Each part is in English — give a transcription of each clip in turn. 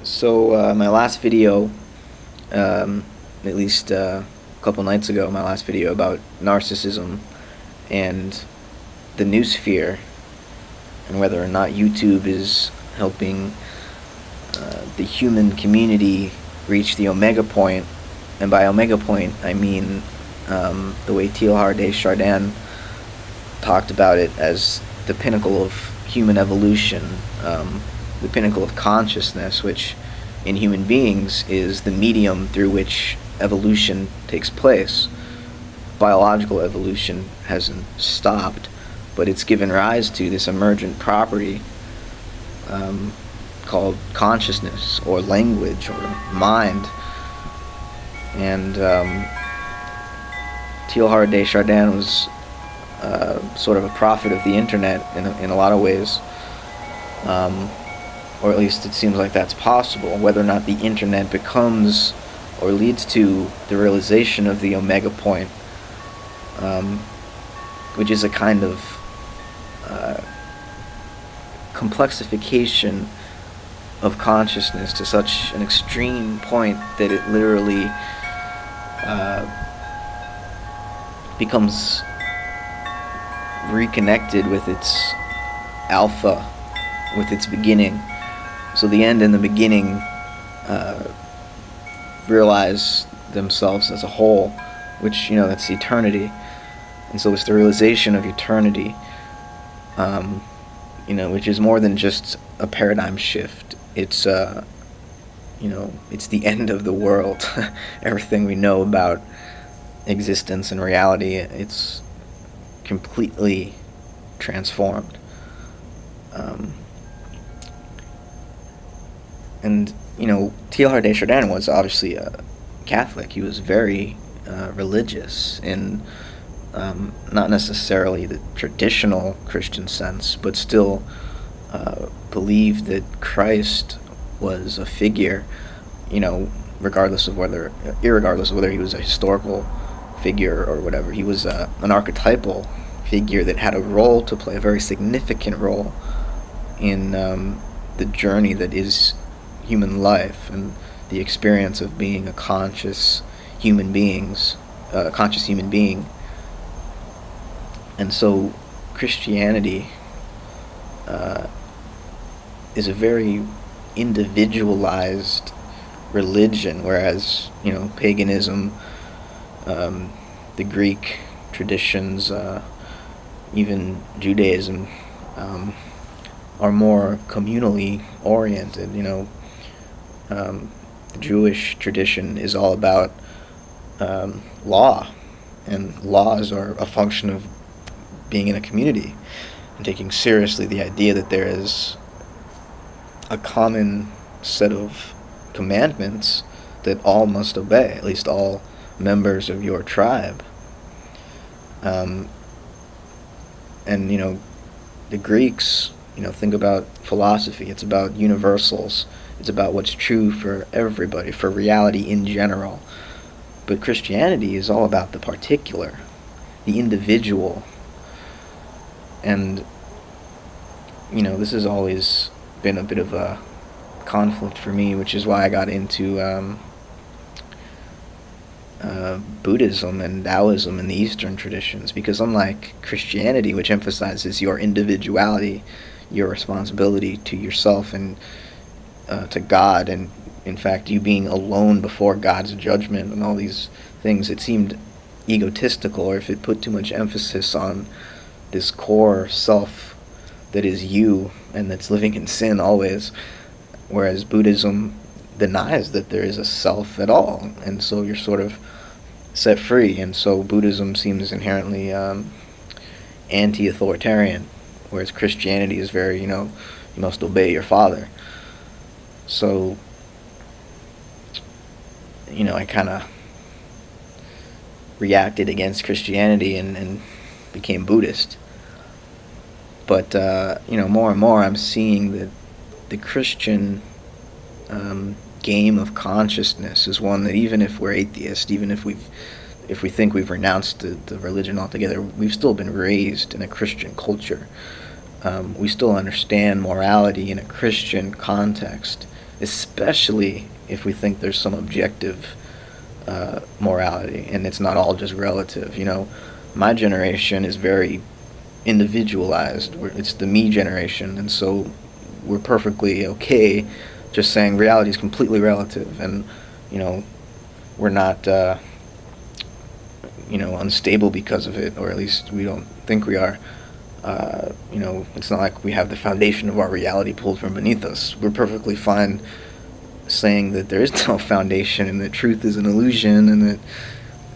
My last video, at least a couple nights ago, my last video about narcissism and the Noosphere, and whether or not YouTube is helping the human community reach the omega point. And by omega point, I mean the way Teilhard de Chardin talked about it as the pinnacle of human evolution, the pinnacle of consciousness, which in human beings is the medium through which evolution takes place. Biological evolution hasn't stopped, but it's given rise to this emergent property called consciousness or language or mind. And Teilhard de Chardin was sort of a prophet of the internet in a lot of ways, or at least it seems like that's possible. Whether or not the internet becomes or leads to the realization of the omega point, which is a kind of complexification of consciousness to such an extreme point that it literally becomes reconnected with its alpha, with its beginning. So the end and the beginning realize themselves as a whole, which, that's eternity. And so it's the realization of eternity, which is more than just a paradigm shift. It's, it's the end of the world. Everything we know about existence and reality, it's completely transformed. And Teilhard de Chardin was obviously a Catholic. He was very religious in not necessarily the traditional Christian sense, but still believed that Christ was a figure, irregardless of whether he was a historical figure or whatever. He was an archetypal figure that had a role to play, a very significant role in the journey that is human life and the experience of being a conscious human being. And so Christianity is a very individualized religion, whereas paganism, the Greek traditions, even Judaism, are more communally oriented. The Jewish tradition is all about law, and laws are a function of being in a community and taking seriously the idea that there is a common set of commandments that all must obey, at least all members of your tribe. And the Greeks, think about philosophy. It's about universals. It's about what's true for everybody, for reality in general. But Christianity is all about the particular, the individual. And this has always been a bit of a conflict for me, which is why I got into Buddhism and Taoism and the Eastern traditions, because unlike Christianity, which emphasizes your individuality, your responsibility to yourself and to God, and in fact you being alone before God's judgment and all these things, it seemed egotistical, or if it put too much emphasis on this core self that is you and that's living in sin always, whereas Buddhism denies that there is a self at all, and so you're sort of set free. And so Buddhism seems inherently anti-authoritarian, whereas Christianity is very, you must obey your father. So, I kind of reacted against Christianity and became Buddhist. But, more and more I'm seeing that the Christian game of consciousness is one that, even if we're atheist, even if we think we've renounced the religion altogether, we've still been raised in a Christian culture. We still understand morality in a Christian context. especially if we think there's some objective morality, and it's not all just relative. My generation is very individualized. It's the me generation, and so we're perfectly okay just saying reality is completely relative, and we're not unstable because of it, or at least we don't think we are. It's not like we have the foundation of our reality pulled from beneath us. We're perfectly fine saying that there is no foundation and that truth is an illusion and that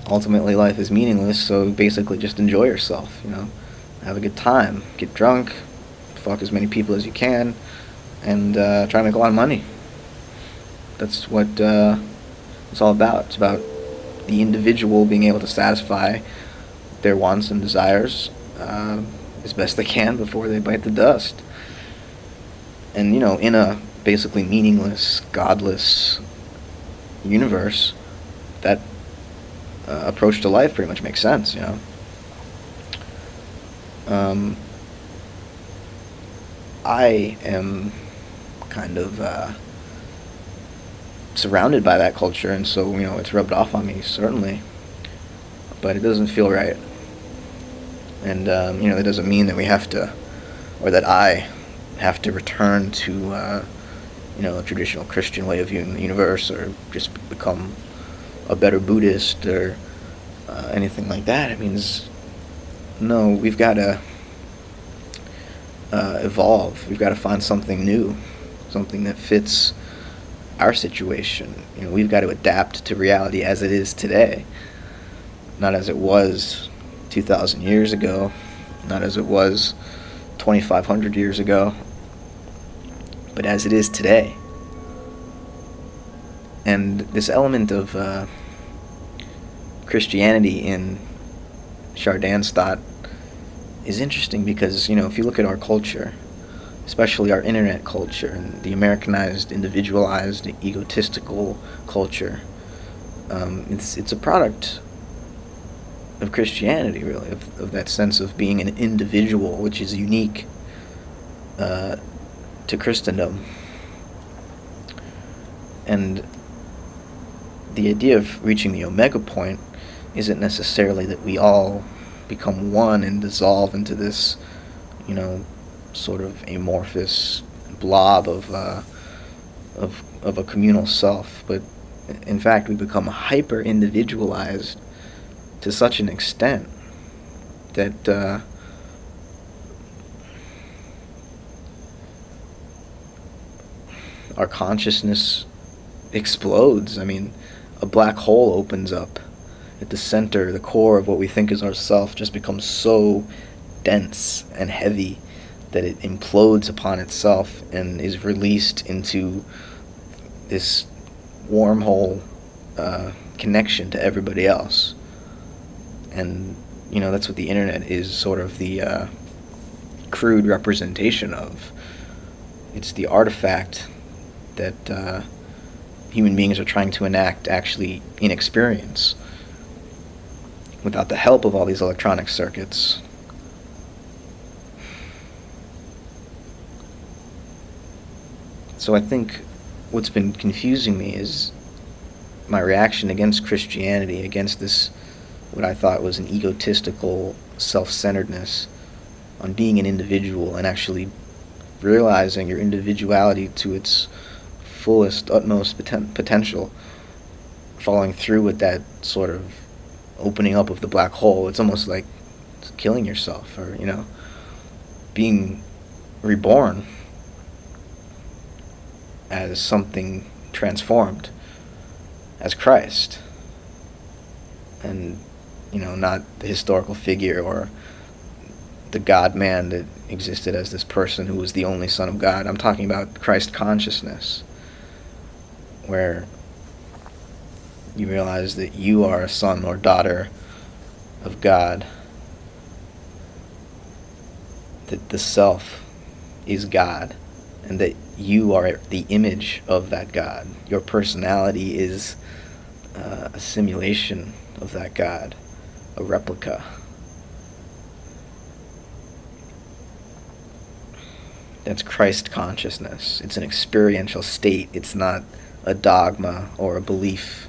ultimately life is meaningless, so basically just enjoy yourself, have a good time, get drunk, fuck as many people as you can, and try to make a lot of money. That's what it's all about. It's about the individual being able to satisfy their wants and desires as best they can before they bite the dust. And, in a basically meaningless, godless universe, that approach to life pretty much makes sense, I am kind of surrounded by that culture, and so, it's rubbed off on me, certainly, but it doesn't feel right. And, that doesn't mean that we have to, or that I have to return to, a traditional Christian way of viewing the universe, or just become a better Buddhist, or anything like that. It means, no, we've got to evolve. We've got to find something new, something that fits our situation. We've got to adapt to reality as it is today, not as it was 2,000 years ago, not as it was 2,500 years ago, but as it is today. And this element of Christianity in Chardin's thought is interesting because, if you look at our culture, especially our internet culture and the Americanized, individualized, egotistical culture, it's a product of Christianity, really, of that sense of being an individual, which is unique to Christendom. And the idea of reaching the omega point isn't necessarily that we all become one and dissolve into this, sort of amorphous blob of a communal self, but in fact we become hyper individualized to such an extent that our consciousness explodes. I mean, a black hole opens up at the center, the core of what we think is ourself just becomes so dense and heavy that it implodes upon itself and is released into this wormhole connection to everybody else. And, that's what the internet is sort of the crude representation of. It's the artifact that human beings are trying to enact actually in experience without the help of all these electronic circuits. So I think what's been confusing me is my reaction against Christianity, against this, what I thought was an egotistical self-centeredness on being an individual and actually realizing your individuality to its fullest, utmost potential, following through with that sort of opening up of the black hole. It's almost like killing yourself, or, being reborn as something transformed, as Christ, and, not the historical figure or the God-man that existed as this person who was the only Son of God. I'm talking about Christ consciousness, where you realize that you are a son or daughter of God, that the self is God, and that you are the image of that God. Your personality is a simulation of that God, a replica. That's Christ consciousness. It's an experiential state. It's not a dogma or a belief.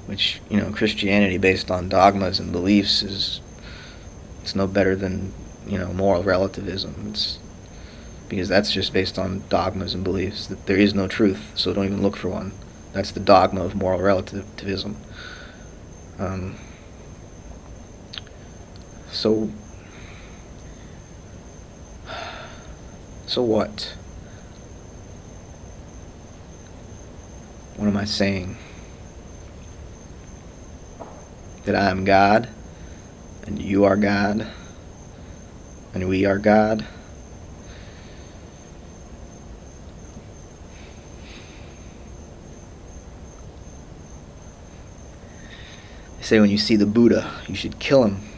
Which, Christianity based on dogmas and beliefs it's no better than, moral relativism. It's because that's just based on dogmas and beliefs, that there is no truth, so don't even look for one. That's the dogma of moral relativism. So what? What am I saying? That I am God, and you are God, and we are God? They say when you see the Buddha, you should kill him.